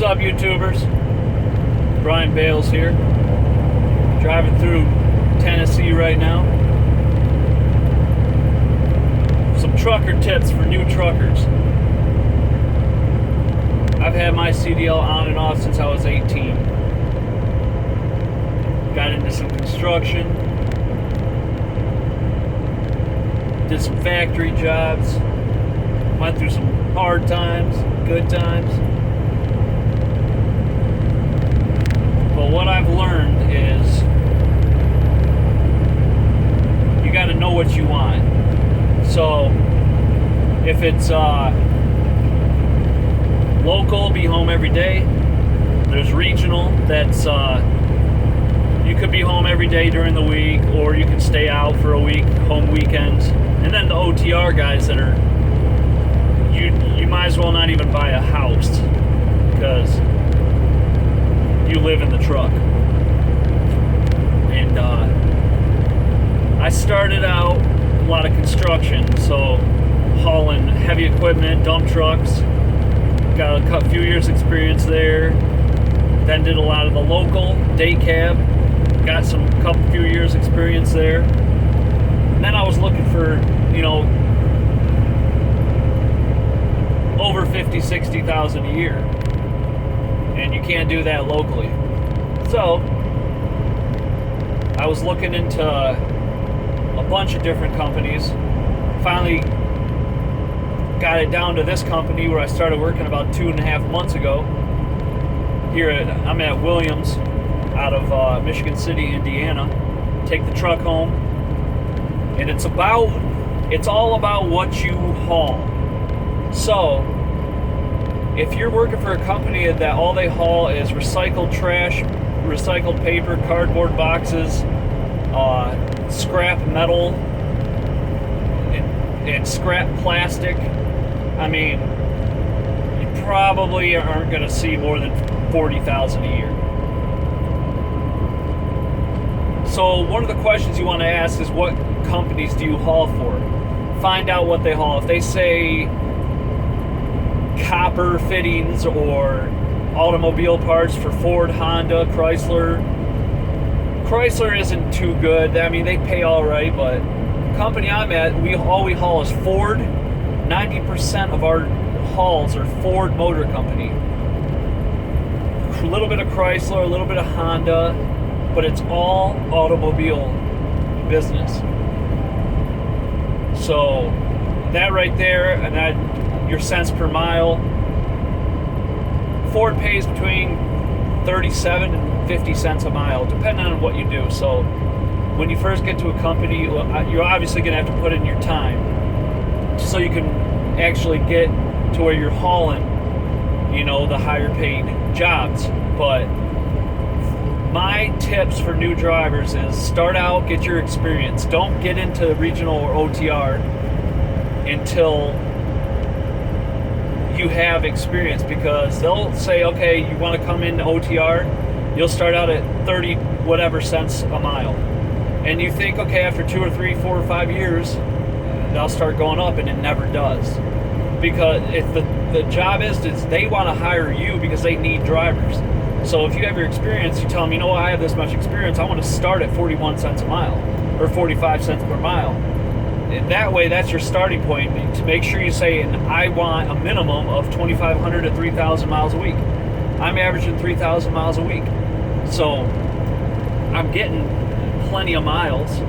up, YouTubers? Brian Bales here. Driving through Tennessee right now. Some trucker tips for new truckers. I've had my CDL on and off since I was 18. Got into some construction. Did some factory jobs. Went through some hard times, good times. But what I've learned is you got to know what you want. So if it's local, be home every day. There's regional, that's you could be home every day during the week, or you can stay out for a week, home weekends. And then the OTR guys that are, you might as well not even buy a house because you live in the truck. And I started out a lot of construction, so hauling heavy equipment, dump trucks. Got a few years experience there. Then did a lot of the local day cab. Got some few years experience there. And then I was looking for, over 50, 60,000 a year. And you can't do that locally. So I was looking into a bunch of different companies. Finally got it down to this company where I started working about 2.5 months ago. I'm at Williams out of Michigan City, Indiana. Take the truck home, and it's all about what you haul. So if you're working for a company that all they haul is recycled trash, recycled paper, cardboard boxes, scrap metal, and scrap plastic, I mean, you probably aren't going to see more than 40,000 a year. So one of the questions you want to ask is, what companies do you haul for? Find out what they haul. If they say copper fittings or automobile parts for Ford, Honda, Chrysler isn't too good. I mean, they pay all right, but the company I'm at, all we haul is Ford. 90% of our hauls are Ford Motor Company. A little bit of Chrysler, a little bit of Honda, but it's all automobile business. So that right there, and that your cents per mile. Ford pays between 37 and 50 cents a mile, depending on what you do. So when you first get to a company, you're obviously going to have to put in your time so you can actually get to where you're hauling, the higher paid jobs. But my tips for new drivers is start out, get your experience. Don't get into regional or OTR until you have experience, because they'll say, okay, you want to come into OTR, you'll start out at 30 whatever cents a mile. And you think, okay, after 2 or 3, 4 or 5 years, they'll start going up, and it never does. Because if the job is they want to hire you because they need drivers. So if you have your experience, you tell them, I have this much experience, I want to start at 41 cents a mile or 45 cents per mile. And that way, that's your starting point. To make sure you say, and I want a minimum of 2,500 to 3,000 miles a week. I'm averaging 3,000 miles a week. So I'm getting plenty of miles,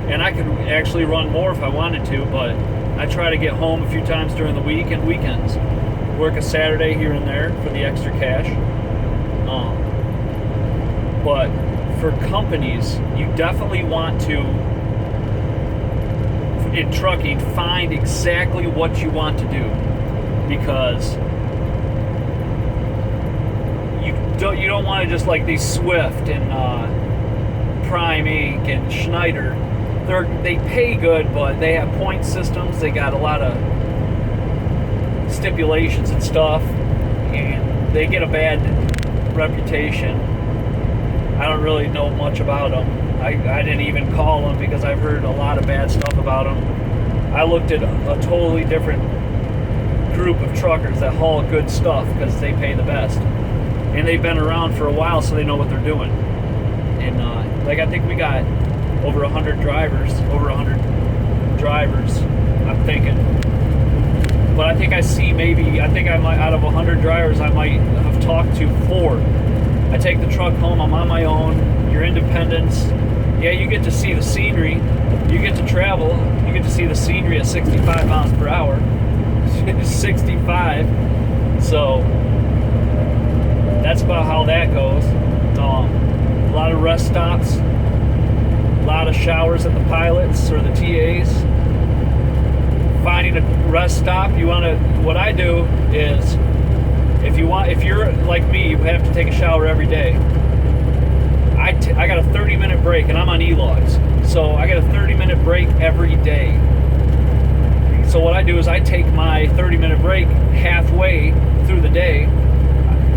and I could actually run more if I wanted to, but I try to get home a few times during the week and weekends. Work a Saturday here and there for the extra cash. But for companies, you definitely want to, in trucking, find exactly what you want to do, because you don't want to just like these Swift and Prime Inc. and Schneider. They pay good, but they have point systems. They got a lot of stipulations and stuff, and they get a bad reputation. I don't really know much about them. I didn't even call them because I've heard a lot of bad stuff about them. I looked at a totally different group of truckers that haul good stuff because they pay the best. and they've been around for a while, so they know what they're doing. And like I think we got over 100 drivers, I'm thinking. But I think I might, out of 100 drivers, I might have talked to 4. I take the truck home, I'm on my own, your independence. Yeah, you get to see the scenery, you get to travel, you get to see the scenery at 65 miles per hour. 65. So that's about how that goes. A lot of rest stops, a lot of showers at the pilots or the TAs. Finding a rest stop, what I do is, if you're like me, you have to take a shower every day. I got a 30-minute break, and I'm on e-logs, so I got a 30-minute break every day. So what I do is I take my 30-minute break halfway through the day,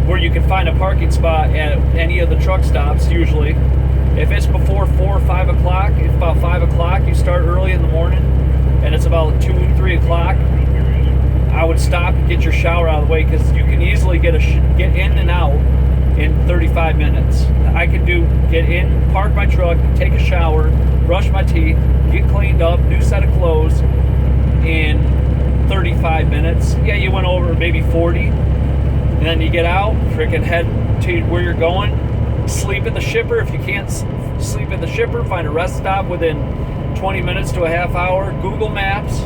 where you can find a parking spot at any of the truck stops usually. If it's before 4 or 5 o'clock, it's about 5 o'clock, you start early in the morning, and it's about 2 or 3 o'clock, I would stop and get your shower out of the way, because you can easily get in and out in 35 minutes. I can get in, park my truck, take a shower, brush my teeth, get cleaned up, new set of clothes in 35 minutes. Yeah, you went over maybe 40, and then you get out, freaking head to where you're going, sleep at the shipper. If you can't sleep at the shipper, find a rest stop within 20 minutes to a half hour. Google Maps.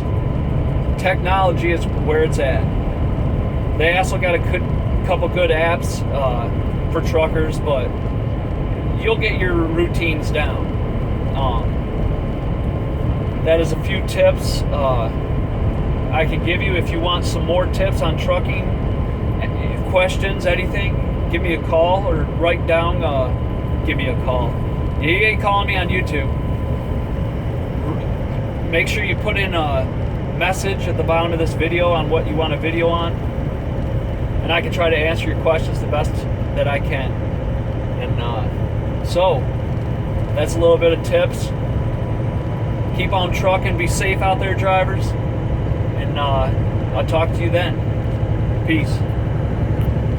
Technology is where it's at. They also got a couple good apps for truckers, but you'll get your routines down. That is a few tips I can give you. If you want some more tips on trucking, questions, anything, give me a call or write down. Give me a call. You ain't calling me on YouTube. Make sure you put in a message at the bottom of this video on what you want a video on, and I can try to answer your questions the best that I can. And so that's a little bit of tips. Keep on trucking, be safe out there, drivers, and I'll talk to you then. Peace.